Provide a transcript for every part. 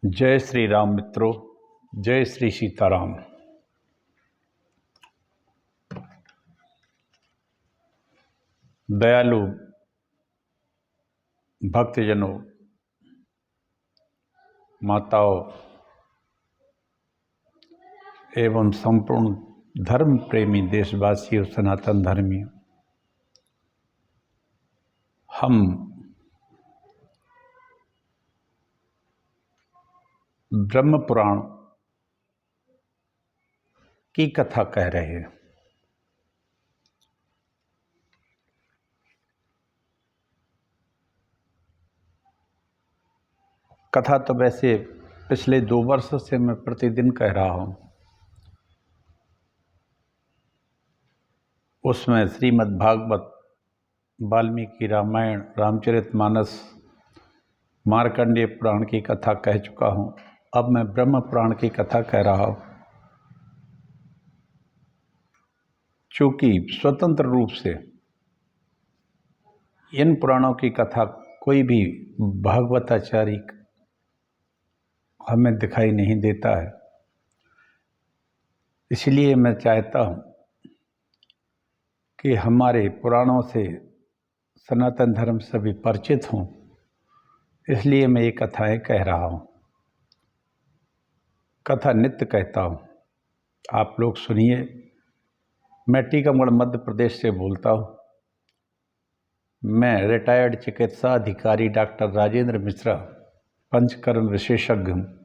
जय श्री राम मित्रों, जय श्री सीताराम। दयालु भक्तजनों, माताओं एवं संपूर्ण धर्म प्रेमी देशवासियों, सनातन धर्मियों, हम ब्रह्म पुराण की कथा कह रहे हैं। कथा तो वैसे पिछले 2 वर्षों से मैं प्रतिदिन कह रहा हूँ। उसमें श्रीमद् भागवत, वाल्मीकि रामायण, रामचरितमानस, मार्कंडेय पुराण की कथा कह चुका हूँ। अब मैं ब्रह्म पुराण की कथा कह रहा हूँ। चूँकि स्वतंत्र रूप से इन पुराणों की कथा कोई भी भागवताचार्य हमें दिखाई नहीं देता है, इसलिए मैं चाहता हूँ कि हमारे पुराणों से सनातन धर्म सभी परिचित हों, इसलिए मैं ये कथाएं कह रहा हूँ। कथा नित्य कहता हूँ, आप लोग सुनिए। मैं टीकमगढ़ मध्य प्रदेश से बोलता हूँ। मैं रिटायर्ड चिकित्सा अधिकारी डॉक्टर राजेंद्र मिश्रा, पंचकर्म विशेषज्ञ हूँ।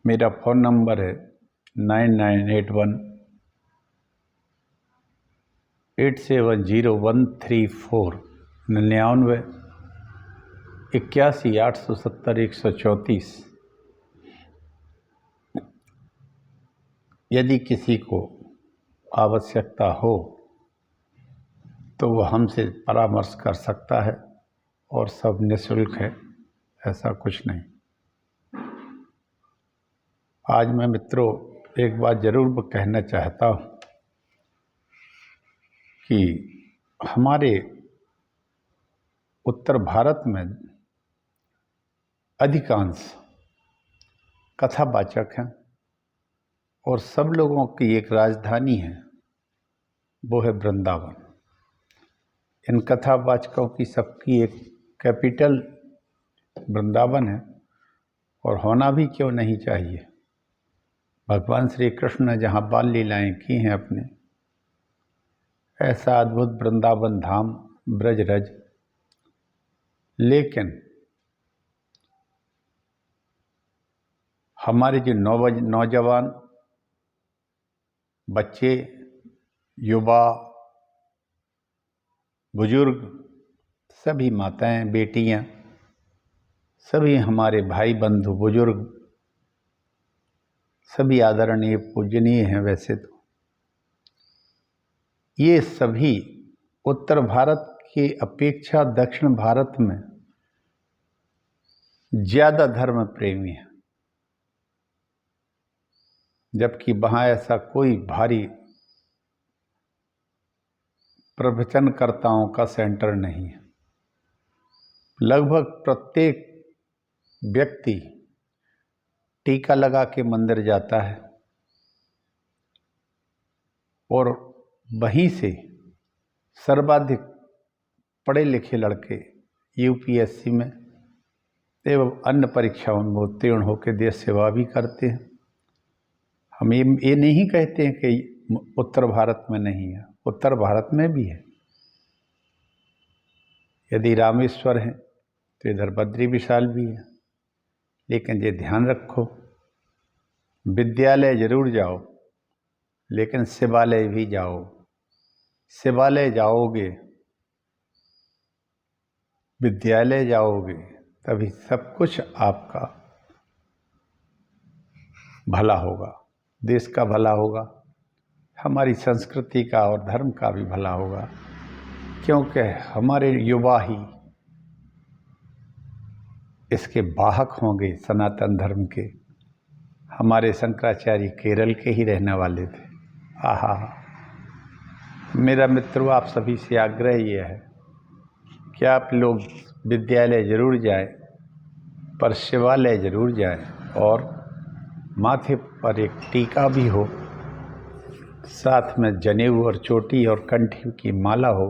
मेरा फ़ोन नंबर है 9981 870134 99 81 870 134। यदि किसी को आवश्यकता हो तो वो हमसे परामर्श कर सकता है, और सब निःशुल्क है, ऐसा कुछ नहीं। आज मैं मित्रों एक बात जरूर कहना चाहता हूँ कि हमारे उत्तर भारत में अधिकांश कथावाचक हैं, और सब लोगों की एक राजधानी है, वो है वृंदावन। इन कथावाचकों की सबकी एक कैपिटल वृंदावन है, और होना भी क्यों नहीं चाहिए। भगवान श्री कृष्ण ने जहाँ बाल लीलाएं की हैं अपने, ऐसा अद्भुत वृंदावन धाम ब्रजरज। लेकिन हमारे जो नौजवान बच्चे, युवा, बुजुर्ग, सभी माताएं, बेटियां, सभी हमारे भाई बंधु बुजुर्ग, सभी आदरणीय पूजनीय हैं। वैसे तो ये सभी उत्तर भारत की अपेक्षा दक्षिण भारत में ज़्यादा धर्म प्रेमी हैं, जबकि वहाँ ऐसा कोई भारी प्रवचनकर्ताओं का सेंटर नहीं है। लगभग प्रत्येक व्यक्ति टीका लगा के मंदिर जाता है, और वहीं से सर्वाधिक पढ़े लिखे लड़के यूपीएससी में एवं अन्य परीक्षाओं में उत्तीर्ण होकर देश सेवा भी करते हैं। हम ये नहीं कहते हैं कि उत्तर भारत में नहीं है, उत्तर भारत में भी है। यदि रामेश्वर है तो इधर बद्री विशाल भी है। लेकिन ये ध्यान रखो, विद्यालय जरूर जाओ, लेकिन शिवालय भी जाओ। शिवालय जाओगे, विद्यालय जाओगे, तभी सब कुछ आपका भला होगा, देश का भला होगा, हमारी संस्कृति का और धर्म का भी भला होगा। क्योंकि हमारे युवा ही इसके वाहक होंगे, सनातन धर्म के। हमारे शंकराचार्य केरल के ही रहने वाले थे। आहा, मेरा मित्रों आप सभी से आग्रह यह है कि आप लोग विद्यालय जरूर जाएं, पर शिवालय जरूर जाएं और माथे पर एक टीका भी हो, साथ में जनेऊ और चोटी और कंठी की माला हो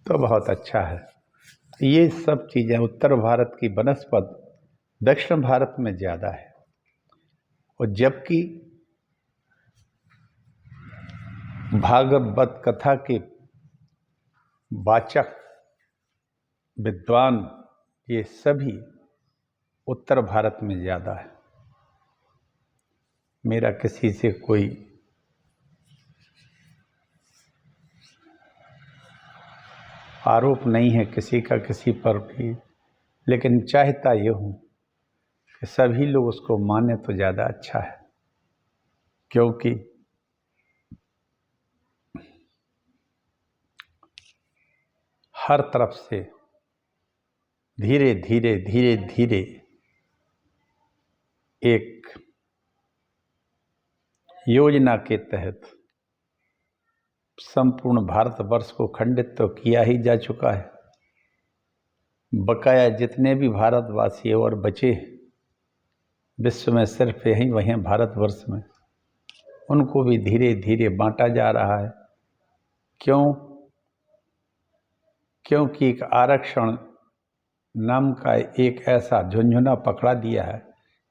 तो बहुत अच्छा है। ये सब चीज़ें उत्तर भारत की बनस्पत दक्षिण भारत में ज़्यादा है, और जबकि भागवत कथा के वाचक विद्वान ये सभी उत्तर भारत में ज़्यादा है। मेरा किसी से कोई आरोप नहीं है किसी का किसी पर भी, लेकिन चाहता ये हूँ कि सभी लोग उसको माने तो ज़्यादा अच्छा है, क्योंकि हर तरफ से धीरे धीरे धीरे धीरे एक योजना के तहत संपूर्ण भारतवर्ष को खंडित तो किया ही जा चुका है। बकाया जितने भी भारतवासी और बचे विश्व में सिर्फ यहीं वहीं भारतवर्ष में, उनको भी धीरे धीरे बांटा जा रहा है। क्योंकि एक आरक्षण नाम का एक ऐसा झुंझुना पकड़ा दिया है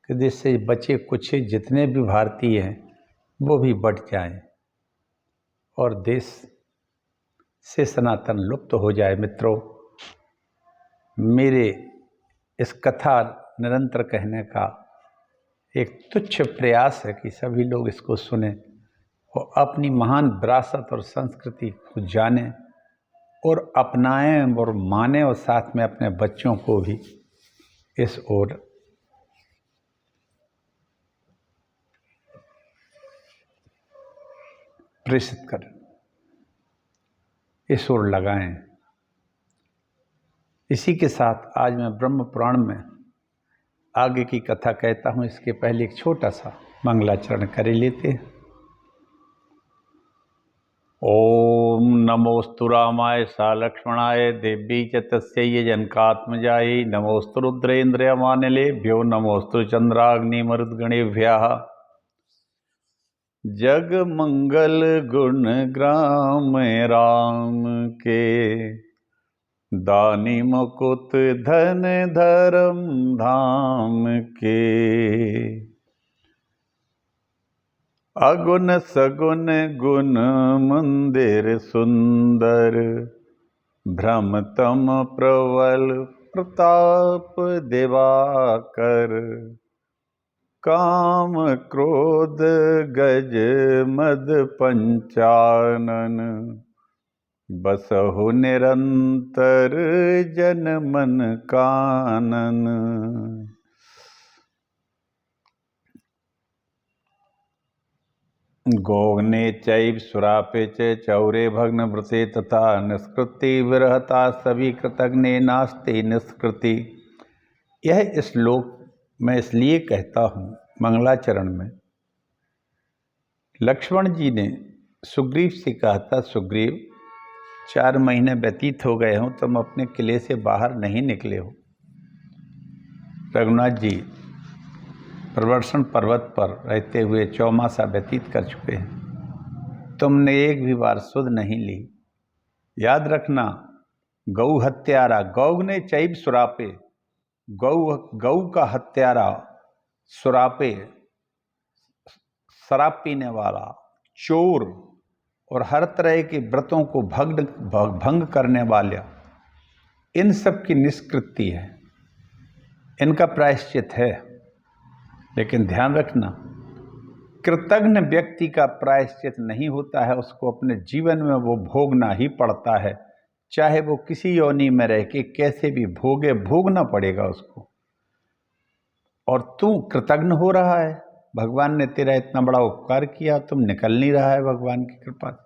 कि जिससे बचे कुछ जितने भी भारतीय हैं वो भी बट जाएं और देश से सनातन लुप्त हो जाए। मित्रों, मेरे इस कथा निरंतर कहने का एक तुच्छ प्रयास है कि सभी लोग इसको सुने और अपनी महान विरासत और संस्कृति को जानें और अपनाएं और मानें, और साथ में अपने बच्चों को भी इस ओर प्रेषित करें, इस ओर लगाएं। इसी के साथ आज मैं ब्रह्म पुराण में आगे की कथा कहता हूँ। इसके पहले एक छोटा सा मंगलाचरण कर लेते हैं। ओम नमोस्तु रामाय सा लक्ष्मणाय देवी च तस्यै जनकात्मजायै नमोस्तु रुद्रेन्द्रयमानिलेभ्यो नमोस्तु चंद्राग्निमरुद्गणेभ्यः। जग मंगल गुण ग्राम राम के दानी मुकुट धन धर्म धाम के। अगुन सगुन गुण मंदिर सुंदर भ्रमतम प्रबल प्रताप दिवाकर। काम क्रोध गज मद पंचानन बसहु निरंतर जन मन कानन। गोग्ने चैव सुरापे च चौरे भग्न व्रते तथा निष्कृति विरहता सभी कृतघ्ने नास्ते निष्कृति। यह श्लोक मैं इसलिए कहता हूँ मंगलाचरण में, लक्ष्मण जी ने सुग्रीव से कहा था, सुग्रीव 4 महीने व्यतीत हो गए हों, तुम अपने किले से बाहर नहीं निकले हो। रघुनाथ जी प्रवर्षण पर्वत पर रहते हुए 4 मासा व्यतीत कर चुके हैं, तुमने एक भी बार सुध नहीं ली। याद रखना, गौ हत्यारा, गौग्ने चैव सुरापे, गौ का हत्यारा, सुरापे शराब पीने वाला, चोर और हर तरह के व्रतों को भंग करने वाला, इन सब की निष्कृति है, इनका प्रायश्चित है। लेकिन ध्यान रखना, कृतघ्न व्यक्ति का प्रायश्चित नहीं होता है, उसको अपने जीवन में वो भोगना ही पड़ता है, चाहे वो किसी योनि में रह के कैसे भी भोगना पड़ेगा उसको। और तू कृतघ्न हो रहा है, भगवान ने तेरा इतना बड़ा उपकार किया, तुम निकल नहीं रहा है भगवान की कृपा से।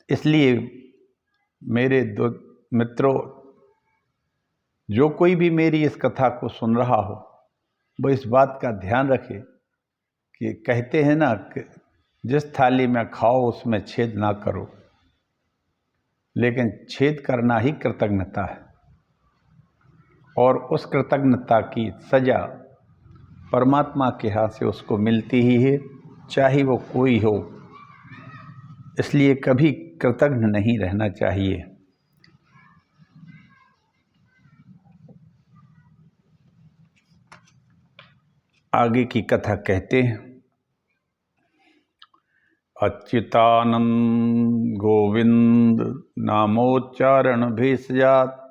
इसलिए मेरे दो मित्रों, जो कोई भी मेरी इस कथा को सुन रहा हो वो इस बात का ध्यान रखे कि कहते हैं ना कि जिस थाली में खाओ उसमें छेद ना करो, लेकिन छेद करना ही कृतज्ञता है। और उस कृतज्ञता की सजा परमात्मा के हाथ से उसको मिलती ही है, चाहे वो कोई हो। इसलिए कभी कृतज्ञ नहीं रहना चाहिए। आगे की कथा कहते हैं। अच्युतानंद गोविंद नामोच्चारण भेषजात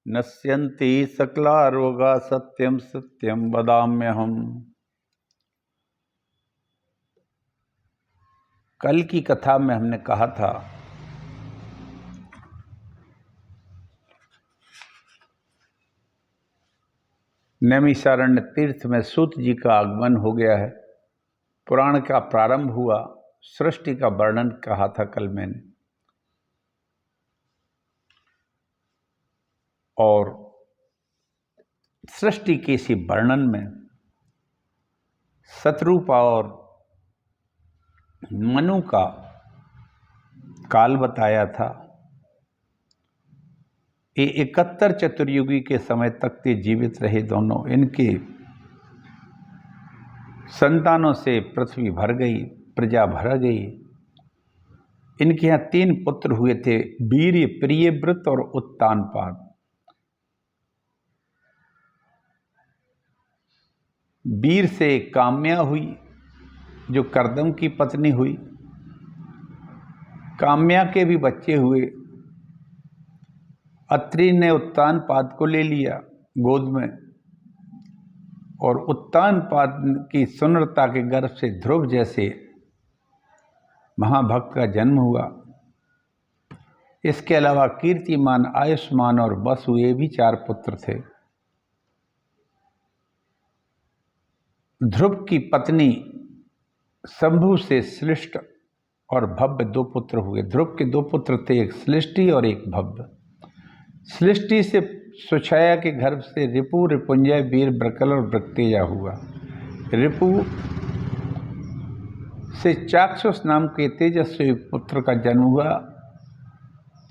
नश्यन्ति सकला रोगा सत्यम सत्यम वदाम्यहम्। कल की कथा में हमने कहा था नैमिषारण्य तीर्थ में सूत जी का आगमन हो गया है। पुराण का प्रारंभ हुआ, सृष्टि का वर्णन कहा था कल मैंने, और सृष्टि के इसी वर्णन में शत्रुपा और मनु का काल बताया था। ये 71 चतुर्युगी के समय तक ते जीवित रहे दोनों। इनके संतानों से पृथ्वी भर गई, प्रजा भर गई। इनके यहाँ 3 पुत्र हुए थे, वीर्य, प्रियव्रत और उत्तानपाद। वीर से काम्या हुई, जो कर्दम की पत्नी हुई। काम्या के भी बच्चे हुए। अत्रि ने उत्तानपाद को ले लिया गोद में, और उत्तानपाद की सुंदरता के गर्भ से ध्रुव जैसे महाभक्त का जन्म हुआ। इसके अलावा कीर्तिमान, आयुष्मान और वसु, ये भी 4 पुत्र थे। ध्रुव की पत्नी शंभु से श्लिष्ट और भव्य 2 पुत्र हुए। ध्रुव के 2 पुत्र थे, एक श्लिष्टि और एक भव्य। श्लिष्टि से सुछाया के गर्भ से रिपु, रिपुंजय, वीर, ब्रकल और वृक्तेजा हुआ। रिपु से चाक्षुष नाम के तेजस्वी पुत्र का जन्म हुआ।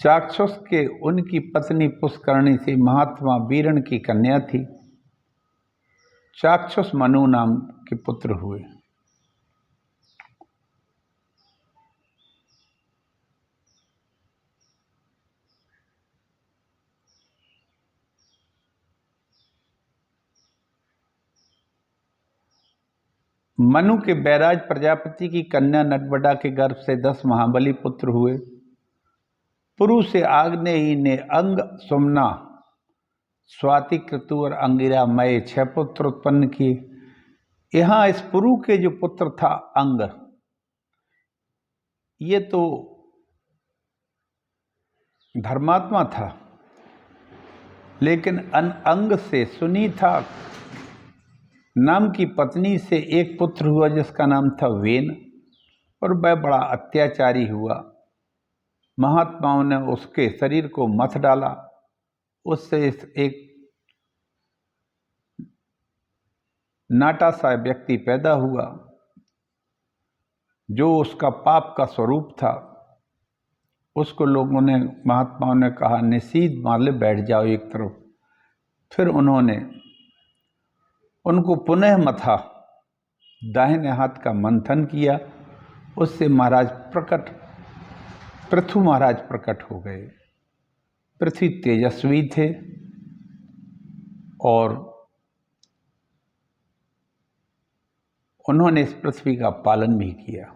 चाक्षुष के उनकी पत्नी पुष्करणी से महात्मा वीरण की कन्या थी। चाक्षुष मनु नाम के पुत्र हुए। मनु के बैराज प्रजापति की कन्या नटबड़ा के गर्भ से 10 महाबली पुत्र हुए। पुरु से आग्नेयी ने अंग, सुमना, स्वाति, क्रतु और अंगिरा मय 6 पुत्र उत्पन्न किए। यहां इस पुरु के जो पुत्र था अंग, ये तो धर्मात्मा था, लेकिन अंग से सुनीता नाम की पत्नी से एक पुत्र हुआ जिसका नाम था वेन, और वह बड़ा अत्याचारी हुआ। महात्माओं ने उसके शरीर को मथ डाला। उससे एक नाटा सा व्यक्ति पैदा हुआ जो उसका पाप का स्वरूप था। उसको लोगों ने, महात्माओं ने कहा निशीद मार ले, बैठ जाओ एक तरफ। फिर उन्होंने उनको पुनः मथा, दाहिने हाथ का मंथन किया। उससे महाराज पृथु महाराज प्रकट हो गए। पृथ्वी तेजस्वी थे और उन्होंने इस पृथ्वी का पालन भी किया।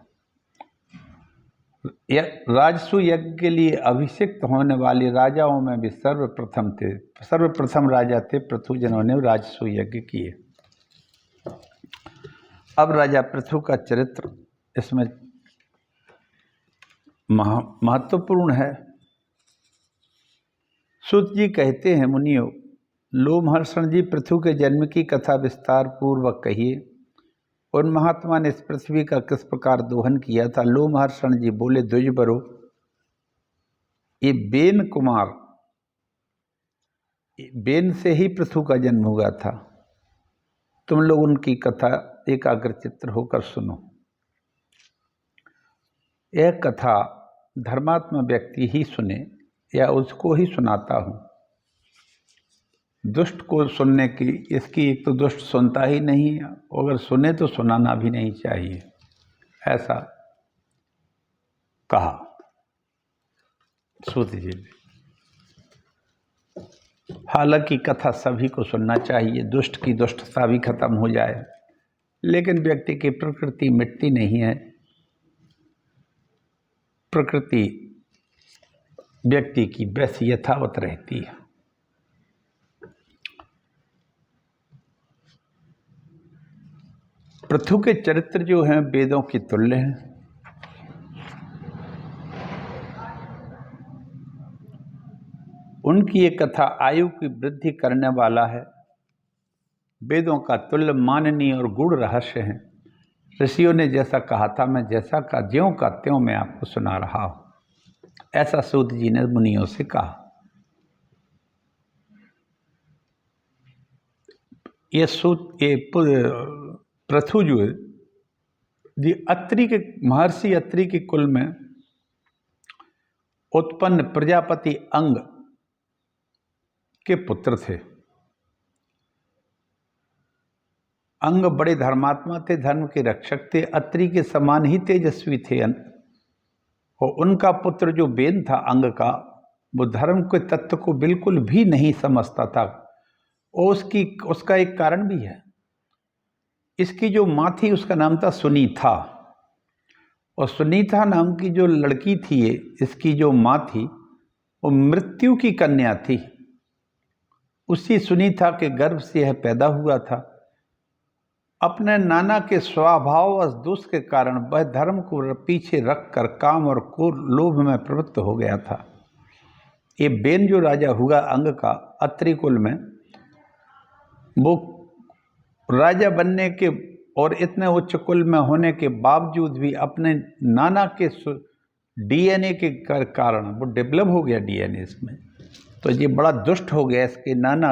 राजसु यज्ञ के लिए अभिषिक्त होने वाले राजाओं में भी सर्वप्रथम थे। सर्वप्रथम राजा थे पृथु, जिन्होंने राजसु यज्ञ किए। अब राजा पृथु का चरित्र इसमें महत्वपूर्ण है। सूत जी कहते हैं, मुनियों, लोमहर्षण जी पृथु के जन्म की कथा विस्तार पूर्वक कहिए। उन महात्मा ने इस पृथ्वी का किस प्रकार दोहन किया था। लोमहर्षण जी बोले, द्विजबरो, ये बेन कुमार, बेन से ही पृथु का जन्म हुआ था। तुम लोग उनकी कथा एकाग्रचित्त होकर सुनो। यह कथा धर्मात्मा व्यक्ति ही सुने या उसको ही सुनाता हूं। दुष्ट को सुनने की, इसकी एक तो दुष्ट सुनता ही नहीं है, अगर सुने तो सुनाना भी नहीं चाहिए, ऐसा कहा सूत जी ने। हालांकि कथा सभी को सुनना चाहिए, दुष्ट की दुष्टता भी खत्म हो जाए, लेकिन व्यक्ति की प्रकृति मिटती नहीं है। प्रकृति व्यक्ति की वैसी यथावत रहती है। पृथु के चरित्र जो हैं वेदों की तुल्य हैं। उनकी ये कथा आयु की वृद्धि करने वाला है, वेदों का तुल्य माननीय और गूढ़ रहस्य है। ऋषियों ने जैसा कहा था, मैं जैसा का ज्यों का त्यों मैं आपको सुना रहा हूं, ऐसा सूत जी ने मुनियों से कहा। ये पृथु जो है अत्रि के, महर्षि अत्रि के कुल में उत्पन्न प्रजापति अंग के पुत्र थे। अंग बड़े धर्मात्मा थे, धर्म के रक्षक थे, अत्रि के समान ही तेजस्वी थे। और उनका पुत्र जो वेद था अंग का, वो धर्म के तत्व को बिल्कुल भी नहीं समझता था। और उसका एक कारण भी है। इसकी जो माँ थी उसका नाम था सुनीता, और सुनीता नाम की जो लड़की थी, इसकी जो माँ थी वो मृत्यु की कन्या थी। उसी सुनीता के गर्भ से यह पैदा हुआ था। अपने नाना के स्वभाववश दोष के कारण वह धर्म को पीछे रखकर काम और लोभ में प्रवृत्त हो गया था। ये बेन जो राजा हुआ अंग का अत्रि कुल में, वो राजा बनने के और इतने उच्च कुल में होने के बावजूद भी अपने नाना के डीएनए के कारण वो डेवलप हो गया डीएनए इसमें, तो ये बड़ा दुष्ट हो गया। इसके नाना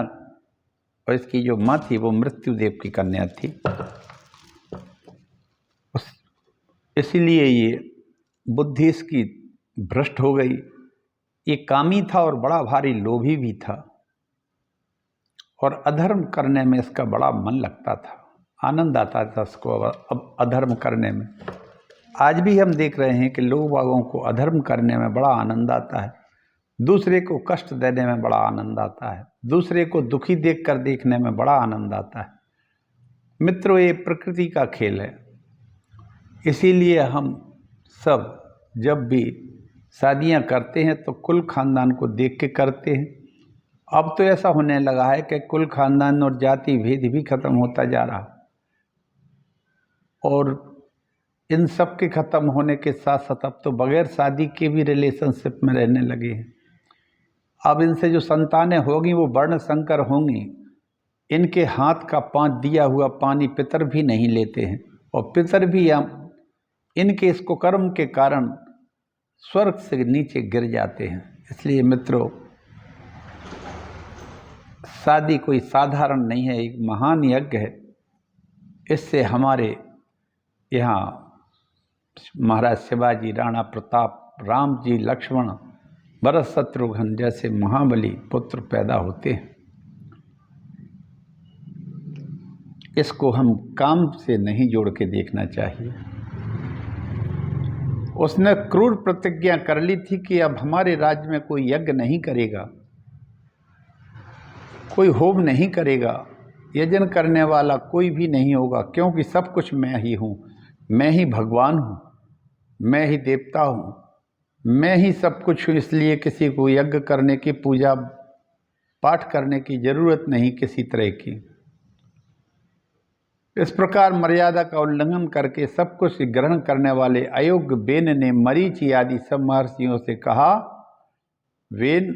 और इसकी जो माँ थी वो मृत्युदेव की कन्या थी। इसीलिए ये बुद्धि इसकी भ्रष्ट हो गई। ये कामी था और बड़ा भारी लोभी भी था, और अधर्म करने में इसका बड़ा मन लगता था, आनंद आता था इसको अब अधर्म करने में। आज भी हम देख रहे हैं कि लोग बागों को अधर्म करने में बड़ा आनंद आता है, दूसरे को कष्ट देने में बड़ा आनंद आता है, दूसरे को दुखी देखकर देखने में बड़ा आनंद आता है। मित्रों, ये प्रकृति का खेल है। इसीलिए हम सब जब भी शादियां करते हैं तो कुल खानदान को देख के करते हैं। अब तो ऐसा होने लगा है कि कुल खानदान और जाति भेद भी खत्म होता जा रहा, और इन सब के खत्म होने के साथ साथ अब तो बगैर शादी के भी रिलेशनशिप में रहने लगे हैं। अब इनसे जो संतानें होंगी वो वर्ण संकर होंगी। इनके हाथ का दिया हुआ पानी पितर भी नहीं लेते हैं, और पितर भी इनके इस कुकर्म के कारण स्वर्ग से नीचे गिर जाते हैं। इसलिए मित्रों, शादी कोई साधारण नहीं है, एक महान यज्ञ है। इससे हमारे यहाँ महाराज शिवाजी, राणा प्रताप, राम जी, लक्ष्मण, भरत, शत्रुघ्न जैसे महाबली पुत्र पैदा होते हैं। इसको हम काम से नहीं जोड़ के देखना चाहिए। उसने क्रूर प्रतिज्ञा कर ली थी कि अब हमारे राज्य में कोई यज्ञ नहीं करेगा, कोई होम नहीं करेगा, यजन करने वाला कोई भी नहीं होगा, क्योंकि सब कुछ मैं ही हूँ, मैं ही भगवान हूँ, मैं ही देवता हूँ, मैं ही सब कुछ हूँ। इसलिए किसी को यज्ञ करने की, पूजा पाठ करने की जरूरत नहीं किसी तरह की। इस प्रकार मर्यादा का उल्लंघन करके सब कुछ ग्रहण करने वाले अयोग्य बेन ने मरीचि आदि सब महर्षियों से कहा, वेन,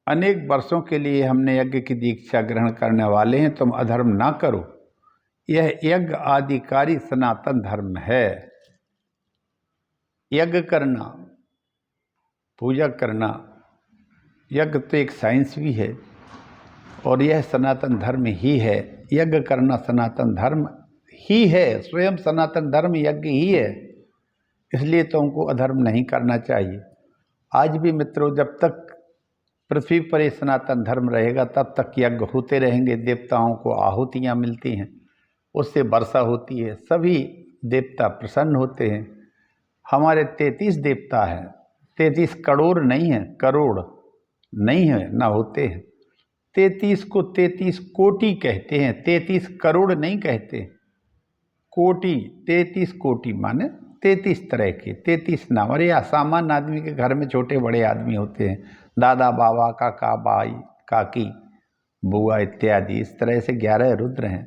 अनेक वर्षों के लिए हमने यज्ञ की दीक्षा ग्रहण करने वाले हैं, तुम अधर्म ना करो। यह यज्ञ आदिकारी सनातन धर्म है। यज्ञ करना, पूजा करना, यज्ञ तो एक साइंस भी है, और यह सनातन धर्म ही है। यज्ञ करना सनातन धर्म ही है, स्वयं सनातन धर्म यज्ञ ही है। इसलिए तुमको अधर्म नहीं करना चाहिए। आज भी मित्रों, जब तक पृथ्वी पर ये सनातन धर्म रहेगा तब तक यज्ञ होते रहेंगे, देवताओं को आहुतियाँ मिलती हैं, उससे वर्षा होती है, सभी देवता प्रसन्न होते हैं। हमारे 33 देवता हैं, 33 करोड़ नहीं है, करोड़ नहीं है ना होते हैं। 33 को 33 कोटि कहते हैं, 33 करोड़ नहीं कहते। कोटि, 33 कोटि माने 33 तरह के, 33 नाम। अरे या सामान्य आदमी के घर में छोटे बड़े आदमी होते हैं, दादा बाबा काका भाई काकी बुआ इत्यादि, इस तरह से 11 रुद्र हैं,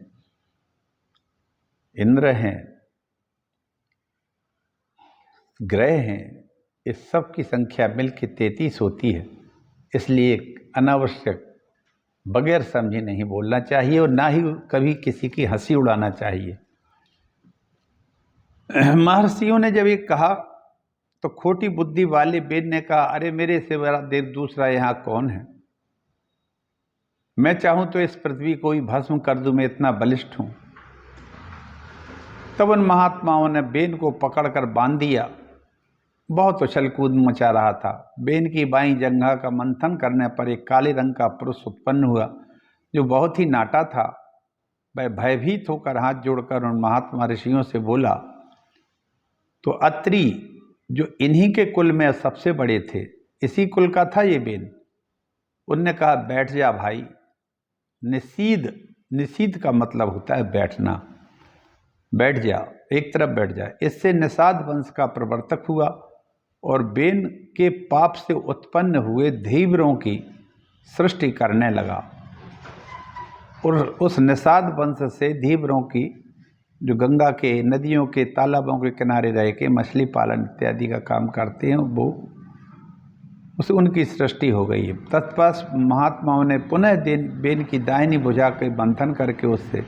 इंद्र हैं, ग्रह हैं, इस सब की संख्या मिलकर 33 होती है। इसलिए अनावश्यक बगैर समझे नहीं बोलना चाहिए और ना ही कभी किसी की हंसी उड़ाना चाहिए। महर्षियों ने जब ये कहा तो खोटी बुद्धि वाले वेद ने कहा, अरे मेरे से बड़ा देव दूसरा यहाँ कौन है? मैं चाहूं तो इस पृथ्वी को ही भस्म कर दूं, मैं इतना बलिष्ठ हूं। तब उन महात्माओं ने बेन को पकड़कर बांध दिया। बहुत उछल कूद मचा रहा था। बेन की बाईं जंघा का मंथन करने पर एक काले रंग का पुरुष उत्पन्न हुआ जो बहुत ही नाटा था। वह भयभीत होकर हाथ जोड़कर उन महात्मा ऋषियों से बोला, तो अत्रि जो इन्हीं के कुल में सबसे बड़े थे, इसी कुल का था ये बेन। उनने कहा, बैठ जा भाई। निषीद, निषीद का मतलब होता है बैठना। बैठ जा, एक तरफ बैठ जा। इससे निषाद वंश का प्रवर्तक हुआ और बेन के पाप से उत्पन्न हुए धीवरों की सृष्टि करने लगा। और उस निषाद वंश से धीवरों की, जो गंगा के, नदियों के, तालाबों के किनारे रह के मछली पालन इत्यादि का काम करते हैं, वो उसे उनकी सृष्टि हो गई है। तत्पश्चात महात्माओं ने पुनः बेन की दाहिनी भुजा के बंधन करके उससे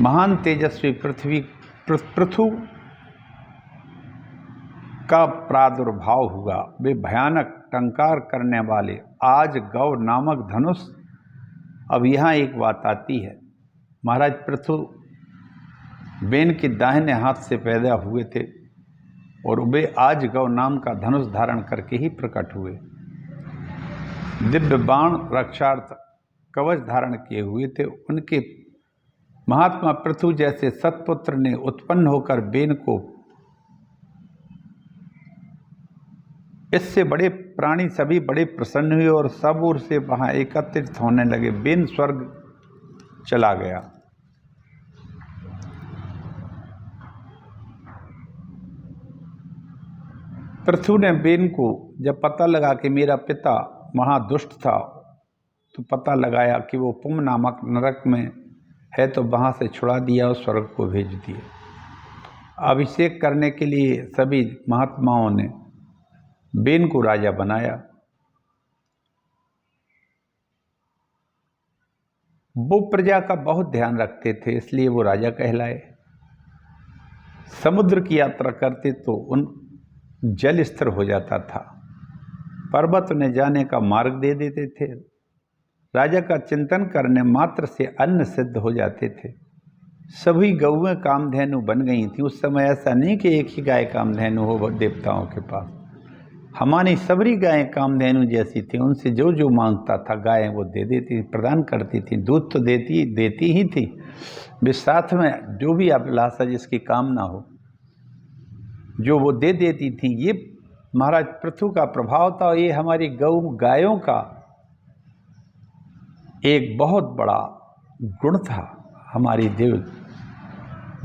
महान तेजस्वी पृथु का प्रादुर्भाव हुआ। वे भयानक टंकार करने वाले आज गौ नामक धनुष। अब यहाँ एक बात आती है, महाराज पृथु बेन के दाहिने हाथ से पैदा हुए थे और वे आज गौ नाम का धनुष धारण करके ही प्रकट हुए। दिव्य बाण रक्षार्थ कवच धारण किए हुए थे। उनके महात्मा पृथु जैसे सत्पुत्र ने उत्पन्न होकर बेन को, इससे बड़े प्राणी सभी बड़े प्रसन्न हुए और सब ओर से वहां एकत्रित होने लगे। बेन स्वर्ग चला गया। पृथु ने बेन को जब पता लगा कि मेरा पिता महादुष्ट था, तो पता लगाया कि वो पुम नामक नरक में है, तो वहाँ से छुड़ा दिया और स्वर्ग को भेज दिया। अभिषेक करने के लिए सभी महात्माओं ने बेन को राजा बनाया। वो प्रजा का बहुत ध्यान रखते थे, इसलिए वो राजा कहलाए। समुद्र की यात्रा करते तो उन जल स्थिर हो जाता था। पर्वत उन्हें जाने का मार्ग दे देते थे। राजा का चिंतन करने मात्र से अन्न सिद्ध हो जाते थे। सभी गौएं कामधेनु बन गई थी। उस समय ऐसा नहीं कि एक ही गाय कामधेनु हो देवताओं के पास। हमारी सबरी गायें कामधेनु जैसी थी। उनसे जो जो मांगता था गायें वो दे देती, प्रदान करती थी। दूध तो देती ही थी, वे साथ में जो भी अभिलाषा जिसकी कामना हो जो वो दे देती थी। ये महाराज पृथु का प्रभाव था। ये हमारी गायों का एक बहुत बड़ा गुण था। हमारी देव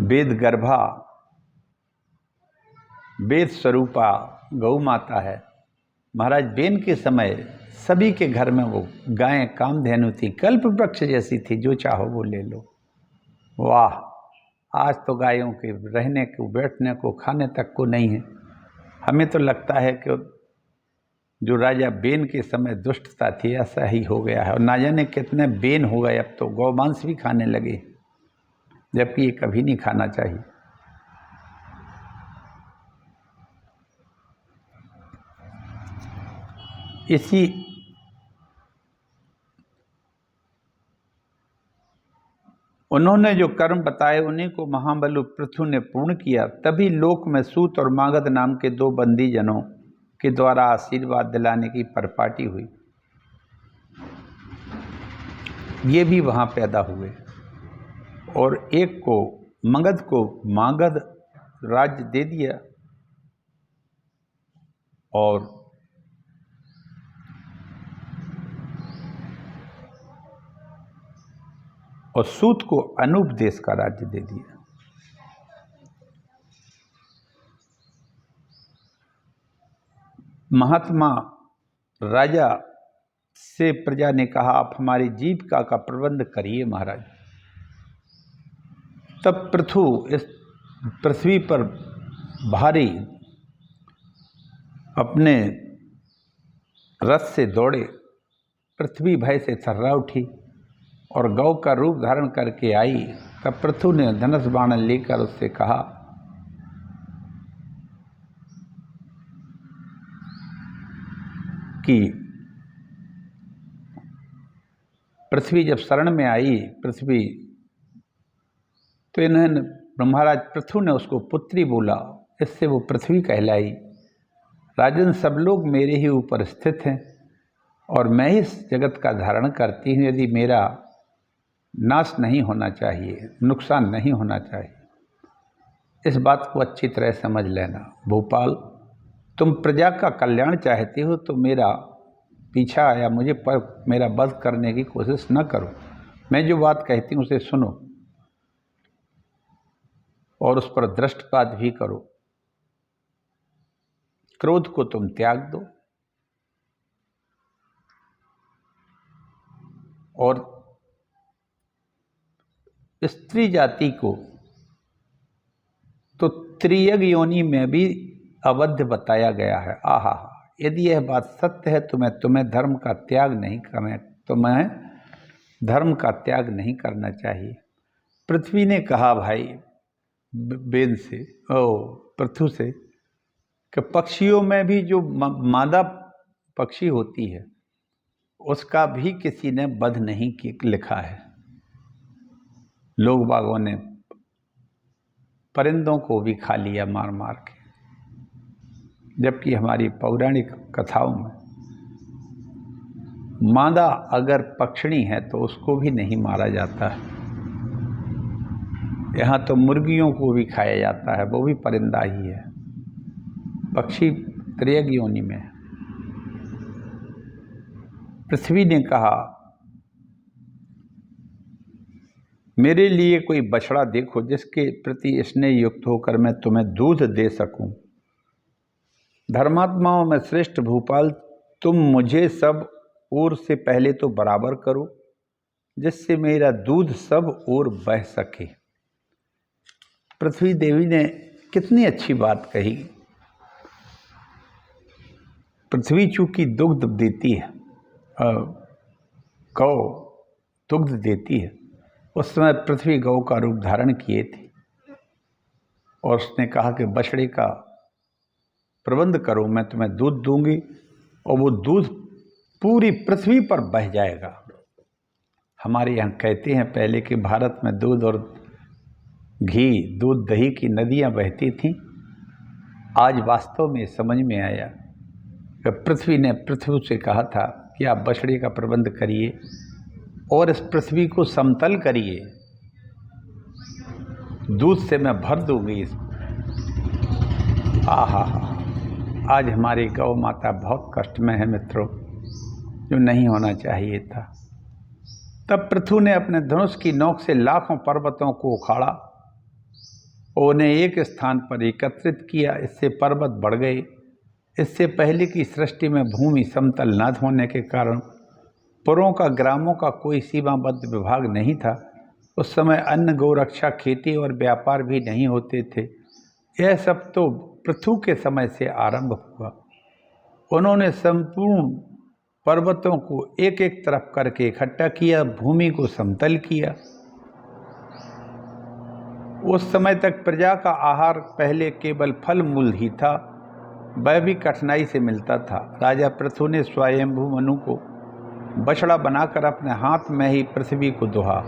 वेद गर्भा, वेद स्वरूपा गौ माता है। महाराज बेन के समय सभी के घर में वो गायें कामधेनु थी, कल्प वृक्ष जैसी थी, जो चाहो वो ले लो। वाह, आज तो गायों के रहने को, बैठने को, खाने तक को नहीं है। हमें तो लगता है कि जो राजा बेन के समय दुष्टता थी ऐसा ही हो गया है। और ना जाने कितने बेन हो गए, अब तो गौमांस भी खाने लगे, जबकि ये कभी नहीं खाना चाहिए। इसी उन्होंने जो कर्म बताए उन्हीं को महाबलु पृथु ने पूर्ण किया। तभी लोक में सूत और मागध नाम के 2 बंदी जनों के द्वारा आशीर्वाद दिलाने की परिपाटी हुई। ये भी वहाँ पैदा हुए और एक को मगध को मागध राज्य दे दिया और सूत को अनूप देश का राज्य दे दिया। महात्मा राजा से प्रजा ने कहा, आप हमारी जीविका का प्रबंध करिए महाराज। तब पृथु इस पृथ्वी पर भारी अपने रथ से दौड़े। पृथ्वी भय से थर्रा उठी और गौ का रूप धारण करके आई। तब पृथु ने धनुष बाण लेकर उससे कहा कि पृथ्वी जब शरण में आई पृथ्वी, तो इन्होंने महाराज पृथु ने उसको पुत्री बोला, इससे वो पृथ्वी कहलाई। राजन, सब लोग मेरे ही ऊपर स्थित हैं और मैं ही इस जगत का धारण करती हूँ। यदि मेरा नाश नहीं होना चाहिए, नुकसान नहीं होना चाहिए, इस बात को अच्छी तरह समझ लेना। भोपाल, तुम प्रजा का कल्याण चाहते हो तो मेरा पीछा या मुझे पर मेरा वध करने की कोशिश न करो। मैं जो बात कहती हूँ उसे सुनो और उस पर दृष्टपात भी करो। क्रोध को तुम त्याग दो और स्त्री जाति को तो त्रियग योनि में भी अवध बताया गया है। आहा, यदि यह बात सत्य है तो मैं तुम्हें धर्म का त्याग नहीं करना चाहिए। पृथ्वी ने कहा भाई बेन से, पृथु से, कि पक्षियों में भी जो मादा पक्षी होती है उसका भी किसी ने वध नहीं लिखा है। लोग बागों ने परिंदों को भी खा लिया मार मार के, जबकि हमारी पौराणिक कथाओं में मादा अगर पक्षिणी है तो उसको भी नहीं मारा जाता है। यहाँ तो मुर्गियों को भी खाया जाता है, वो भी परिंदा ही है। पक्षी त्रियग योनि में है। पृथ्वी ने कहा, मेरे लिए कोई बछड़ा देखो जिसके प्रति स्नेह युक्त होकर मैं तुम्हें दूध दे सकूं। धर्मात्माओं में श्रेष्ठ भूपाल, तुम मुझे सब ओर से पहले तो बराबर करो जिससे मेरा दूध सब ओर बह सके। पृथ्वी देवी ने कितनी अच्छी बात कही। पृथ्वी चूंकि दुग्ध देती है, गौ दुग्ध देती है, उस समय पृथ्वी गौ का रूप धारण किए थे और उसने कहा कि बछड़े का प्रबंध करो, मैं तुम्हें दूध दूंगी और वो दूध पूरी पृथ्वी पर बह जाएगा। हमारे यहाँ कहते हैं पहले कि भारत में दूध और घी, दूध दही की नदियाँ बहती थीं। आज वास्तव में समझ में आया कि पृथ्वी ने पृथ्वी से कहा था कि आप बछड़े का प्रबंध करिए और इस पृथ्वी को समतल करिए, दूध से मैं भर दूंगी इसको। आहा, आज हमारी गौ माता बहुत कष्ट में है मित्रों, जो नहीं होना चाहिए था। तब पृथु ने अपने धनुष की नोक से लाखों पर्वतों को उखाड़ा और उन्हें एक स्थान पर एकत्रित किया। इससे पर्वत बढ़ गए। इससे पहले की सृष्टि में भूमि समतल न होने के कारण पुरों का, ग्रामों का कोई सीमाबद्ध विभाग नहीं था। उस समय अन्न, गौरक्षा, खेती और व्यापार भी नहीं होते थे। यह सब तो पृथु के समय से आरंभ हुआ। उन्होंने संपूर्ण पर्वतों को एक एक तरफ करके इकट्ठा किया, भूमि को समतल किया। उस समय तक प्रजा का आहार पहले केवल फल मूल ही था, वह भी कठिनाई से मिलता था। राजा पृथु ने स्वयंभू मनु को बछड़ा बनाकर अपने हाथ में ही पृथ्वी को दुहा।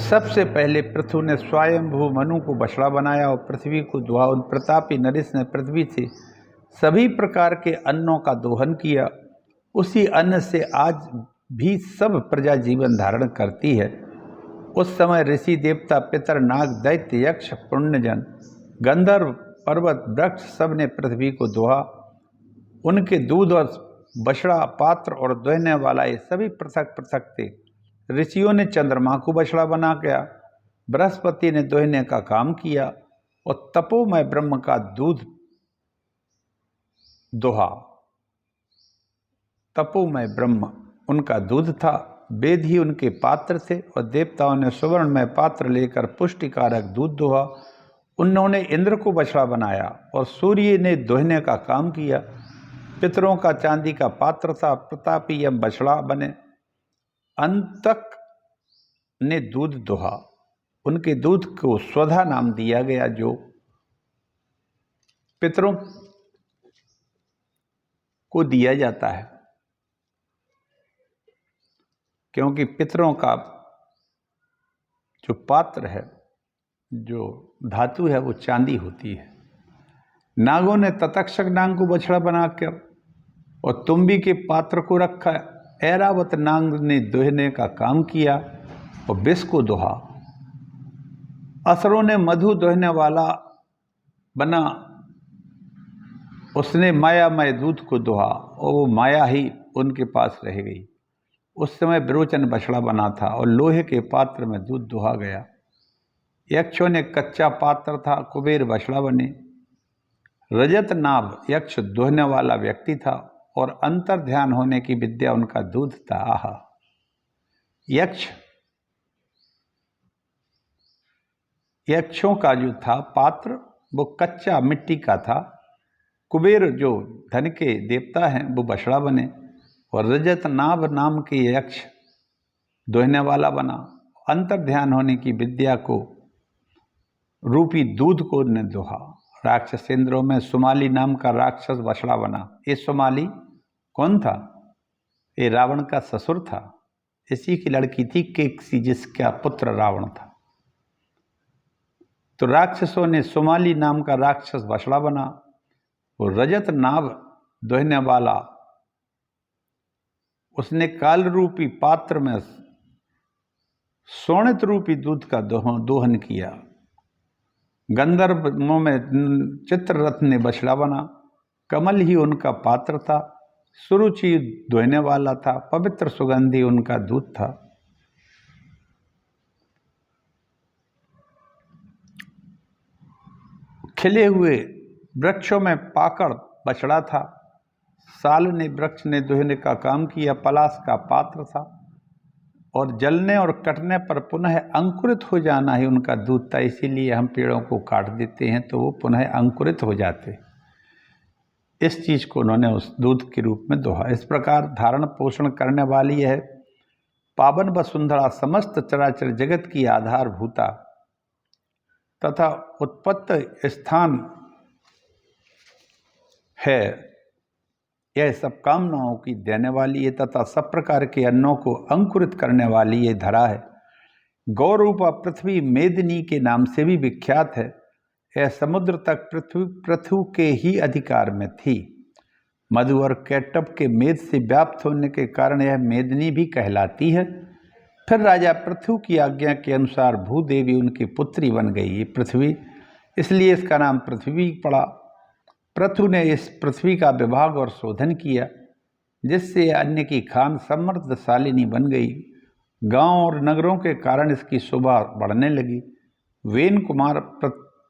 सबसे पहले पृथु ने स्वयंभू मनु को बछड़ा बनाया और पृथ्वी को दुहा। उन प्रतापी नरेश ने पृथ्वी से सभी प्रकार के अन्नों का दोहन किया उसी अन्न से आज भी सब प्रजा जीवन धारण करती है। उस समय ऋषि देवता पितर नाग दैत्य यक्ष पुण्यजन गंधर्व पर्वत वृक्ष सब ने पृथ्वी को दोहा। उनके दूध और बछड़ा पात्र और दोहने वाला ये सभी पृथक पृथक थे। ऋषियों ने चंद्रमा को बछड़ा बना किया, बृहस्पति ने दोहने का काम किया और तपोमय ब्रह्म का दूध दोहा। तपोमय ब्रह्म उनका दूध था, वेद ही उनके पात्र थे और देवताओं ने सुवर्णमय पात्र लेकर पुष्टिकारक दूध दोहा। उन्होंने इंद्र को बछड़ा बनाया और सूर्य ने दोहने का काम किया। पितरों का चांदी का पात्र था, प्रतापी यम बछड़ा बने। अंतक ने दूध दोहा, उनके दूध को स्वधा नाम दिया गया, जो पितरों को दिया जाता है, क्योंकि पितरों का जो पात्र है, जो धातु है, वो चांदी होती है। नागों ने ततक्षक नाग को बछड़ा बनाकर और तुम्बी के पात्र को रखा। ऐरावत नाग ने दोहने का काम किया और विष को दोहा। असुरों ने मधु दोहने वाला बना, उसने मायामय दूध को दोहा और वो माया ही उनके पास रह गई। उस समय विरोचन बछड़ा बना था और लोहे के पात्र में दूध दोहा गया। यक्षों ने कच्चा पात्र था, कुबेर बछड़ा बने। रजत नाभ यक्ष दोहने वाला व्यक्ति था और अंतर ध्यान होने की विद्या उनका दूध था। आहा, यक्षों का जो था पात्र वो कच्चा मिट्टी का था। कुबेर जो धन के देवता हैं वो बछड़ा बने और रजत नाभ नाम के यक्ष दोहने वाला बना। अंतर ध्यान होने की विद्या को रूपी दूध को ने दोहा। राक्षसेंद्रों में सुमाली नाम का राक्षस बछड़ा बना। ये सुमाली कौन था? ये रावण का ससुर था। इसी की लड़की थी केकसी, जिसका पुत्र रावण था। तो राक्षसों ने सुमाली नाम का राक्षस बछड़ा बना और रजत नाभ दोहने वाला, उसने काल रूपी पात्र में सोनित रूपी दूध का दोहन किया। गंधर्वों में चित्ररथ ने बछड़ा बना। कमल ही उनका पात्र था। सुरुचि दोहने वाला था। पवित्र सुगंधि उनका दूध था। खिले हुए वृक्षों में पाकड़ बछड़ा था। साल ने वृक्ष ने दोहने का काम किया। पलाश का पात्र था और जलने और कटने पर पुनः अंकुरित हो जाना ही उनका दूध था। इसीलिए हम पेड़ों को काट देते हैं तो वो पुनः अंकुरित हो जाते। इस चीज को उन्होंने उस दूध के रूप में दोहा। इस प्रकार धारण पोषण करने वाली है पावन वसुंधरा समस्त चराचर जगत की आधारभूता तथा उत्पत्ति स्थान है। यह सब कामनाओं की देने वाली है तथा सब प्रकार के अन्नों को अंकुरित करने वाली ये धरा है। गौरूपा पृथ्वी मेदिनी के नाम से भी विख्यात है। यह समुद्र तक पृथ्वी के ही अधिकार में थी। मधु और कैटब के मेद से व्याप्त होने के कारण यह मेदिनी भी कहलाती है। फिर राजा पृथु की आज्ञा के अनुसार भूदेवी उनकी पुत्री बन गई ये पृथ्वी, इसलिए इसका नाम पृथ्वी पड़ा। पृथु ने इस पृथ्वी का विभाग और शोधन किया, जिससे अन्न की खान समृद्धशालिनी बन गई। गांव और नगरों के कारण इसकी शोभा बढ़ने लगी। वेन कुमार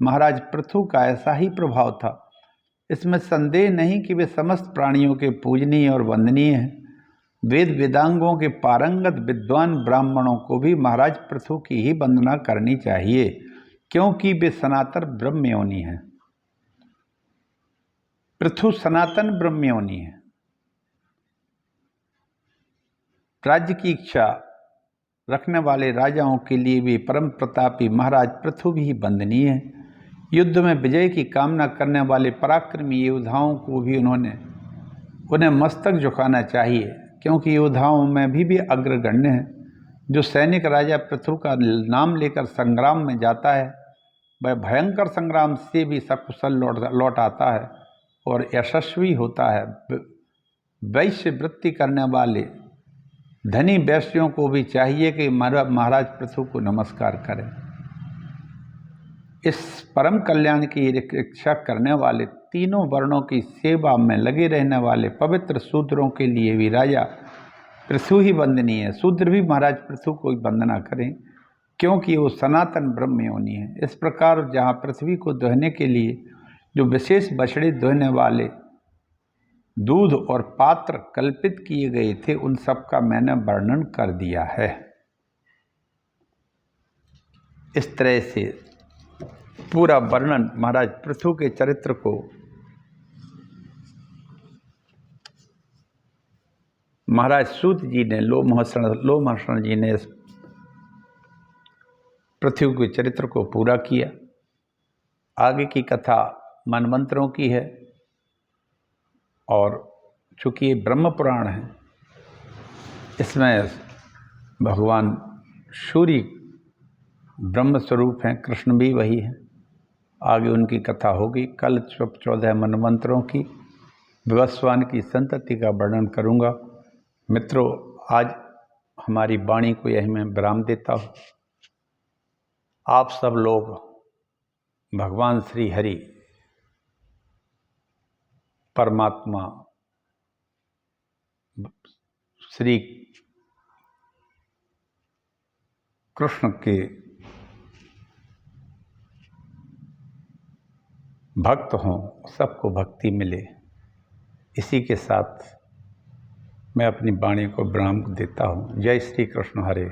महाराज पृथु का ऐसा ही प्रभाव था। इसमें संदेह नहीं कि वे समस्त प्राणियों के पूजनीय और वंदनीय हैं। वेद वेदांगों के पारंगत विद्वान ब्राह्मणों को भी महाराज पृथु की ही वंदना करनी चाहिए, क्योंकि वे सनातन ब्रह्मयोनि हैं। पृथु सनातन ब्रह्मयोनि है। राज्य की इच्छा रखने वाले राजाओं के लिए भी परम प्रतापी महाराज पृथु भी वंदनीय है। युद्ध में विजय की कामना करने वाले पराक्रमी योद्धाओं को भी उन्हें मस्तक झुकाना चाहिए, क्योंकि योद्धाओं में भी अग्रगण्य है। जो सैनिक राजा पृथु का नाम लेकर संग्राम में जाता है, वह भयंकर संग्राम से भी सकुशल लौट आता है और यशस्वी होता है। वैश्य वृत्ति करने वाले धनी वैश्यों को भी चाहिए कि महाराज पृथु को नमस्कार करें। इस परम कल्याण की इच्छा करने वाले तीनों वर्णों की सेवा में लगे रहने वाले पवित्र शूद्रों के लिए भी राजा पृथु ही वंदनीय है। शूद्र भी महाराज पृथु को ही वंदना करें, क्योंकि वो सनातन ब्रह्म योनि है। इस प्रकार जहाँ पृथ्वी को दोहने के लिए जो विशेष बछड़े दोहने वाले दूध और पात्र कल्पित किए गए थे, उन सब का मैंने वर्णन कर दिया है। इस तरह से पूरा वर्णन महाराज पृथु के चरित्र को महाराज सूत जी ने लोमहर्षण जी ने पृथु के चरित्र को पूरा किया। आगे की कथा मनमंत्रों की है, और चूँकि ये ब्रह्म पुराण है, इसमें भगवान सूर्य ब्रह्म स्वरूप हैं, कृष्ण भी वही हैं। आगे उनकी कथा होगी। कल 14 मनमंत्रों की विवस्वान की संतति का वर्णन करूँगा। मित्रों, आज हमारी वाणी को यही मैं विराम देता हूँ। आप सब लोग भगवान श्री हरि परमात्मा श्री कृष्ण के भक्त हों, सबको भक्ति मिले। इसी के साथ मैं अपनी वाणी को विराम देता हूँ। जय श्री कृष्ण। हरे।